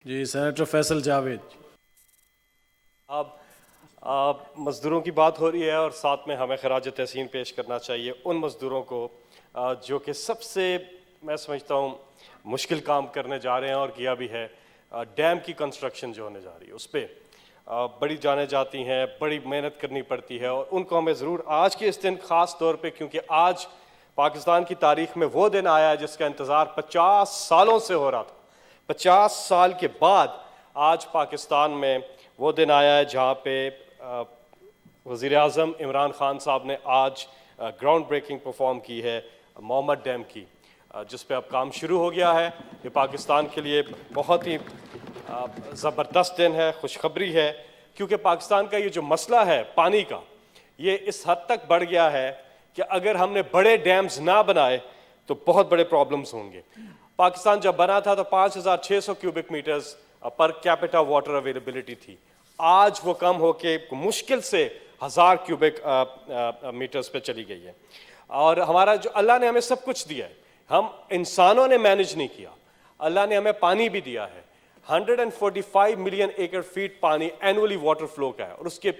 جی senator Faisal Javed. اب مزدوروں کی بات ہو رہی ہے اور ساتھ میں ہمیں خراج تحسین پیش کرنا چاہیے ان مزدوروں کو جو کہ سب سے میں سمجھتا ہوں مشکل کام کرنے جا رہے ہیں اور کیا بھی ہے. ڈیم کی کنسٹرکشن جو ہونے جا رہی ہے اس پہ بڑی جانیں جاتی ہیں, بڑی محنت کرنی پڑتی ہے اور ان کو ہمیں ضرور آج کے اس دن خاص طور پہ, کیونکہ آج پاکستان کی تاریخ میں وہ دن آیا ہے جس کا انتظار 50 سالوں سے ہو رہا تھا. 50 سال کے بعد آج پاکستان میں وہ دن آیا ہے جہاں پہ وزیر اعظم عمران خان صاحب نے آج گراؤنڈ بریکنگ پرفارم کی ہے محمد ڈیم کی, جس پہ اب کام شروع ہو گیا ہے. یہ پاکستان کے لیے بہت ہی زبردست دن ہے, خوشخبری ہے, کیونکہ پاکستان کا یہ جو مسئلہ ہے پانی کا, یہ اس حد تک بڑھ گیا ہے کہ اگر ہم نے بڑے ڈیمز نہ بنائے تو بہت بڑے پرابلمز ہوں گے. پاکستان جب بنا تھا تو 5600 cubic metres per capita water availability تھی. آج وہ کم ہو کے مشکل سے 1000 کیوبک میٹرز پہ چلی گئی ہے. اور ہمارا جو اللہ نے ہمیں سب کچھ دیا ہے, ہم انسانوں نے مینج نہیں کیا. اللہ نے ہمیں پانی بھی دیا ہے, 145 ملین ایکڑ فیٹ پانی اینولی واٹر فلو کا ہے, اور اس کے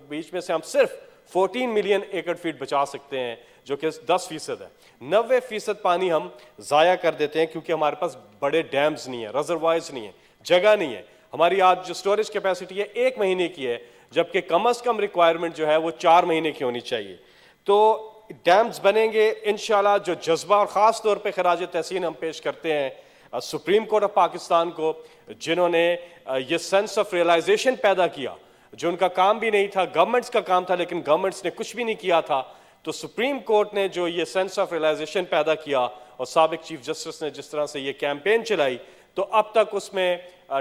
بیچ میں سے ہم صرف 14 ملین ایکڑ فیٹ بچا سکتے ہیں جو کہ 10% ہے. 90% پانی ہم ضائع کر دیتے ہیں کیونکہ ہمارے پاس بڑے ڈیمز نہیں ہیں, ریزروائرز نہیں ہیں, جگہ نہیں ہے. ہماری آج جو سٹوریج کیپیسٹی ہے 1 مہینے کی ہے, جبکہ کم از کم ریکوائرمنٹ جو ہے وہ 4 مہینے کی ہونی چاہیے. تو ڈیمز بنیں گے انشاءاللہ. جو جذبہ اور خاص طور پہ خراج تحسین ہم پیش کرتے ہیں سپریم کورٹ آف پاکستان کو, جنہوں نے یہ سینس آف ریئلائزیشن پیدا کیا, جو ان کا کام بھی نہیں تھا, گورنمنٹس کا کام تھا لیکن گورنمنٹس نے کچھ بھی نہیں کیا تھا. تو سپریم کورٹ نے جو یہ سینس آف ریئلائزیشن پیدا کیا اور سابق چیف جسٹس نے جس طرح سے یہ کیمپین چلائی, تو اب تک اس میں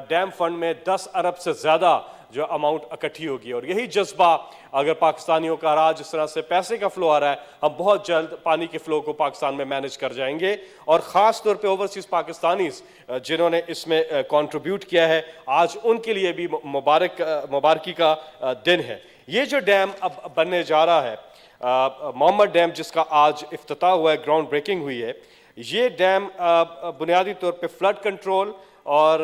ڈیم فنڈ میں 10 ارب سے زیادہ جو اماؤنٹ اکٹھی ہوگی. اور یہی جذبہ اگر پاکستانیوں کا رہا, جس طرح سے پیسے کا فلو آ رہا ہے, ہم بہت جلد پانی کے فلو کو پاکستان میں مینج کر جائیں گے. اور خاص طور پہ اوورسیز پاکستانیز جنہوں نے اس میں کنٹریبیوٹ کیا ہے, آج ان کے لیے بھی مبارکی کا دن ہے. یہ جو ڈیم اب بننے جا رہا ہے محمد ڈیم, جس کا آج افتتاح ہوا ہے, گراؤنڈ بریکنگ ہوئی ہے, یہ ڈیم بنیادی طور پہ فلڈ کنٹرول اور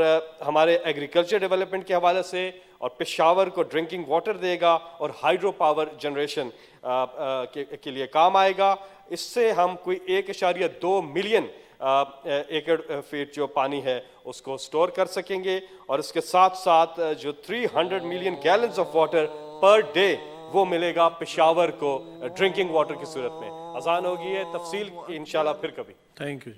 ہمارے ایگریکلچر ڈیولپمنٹ کے حوالے سے, اور پشاور کو ڈرنکنگ واٹر دے گا اور ہائیڈرو پاور جنریشن کے لیے کام آئے گا. اس سے ہم کوئی 1.2 ملین ایکڑ فیٹ جو پانی ہے اس کو سٹور کر سکیں گے, اور اس کے ساتھ ساتھ جو 300 million gallons of water per day وہ ملے گا پشاور کو ڈرنکنگ واٹر کی صورت میں. اذان ہوگی ہے, تفصیل انشاءاللہ پھر کبھی. Thank you.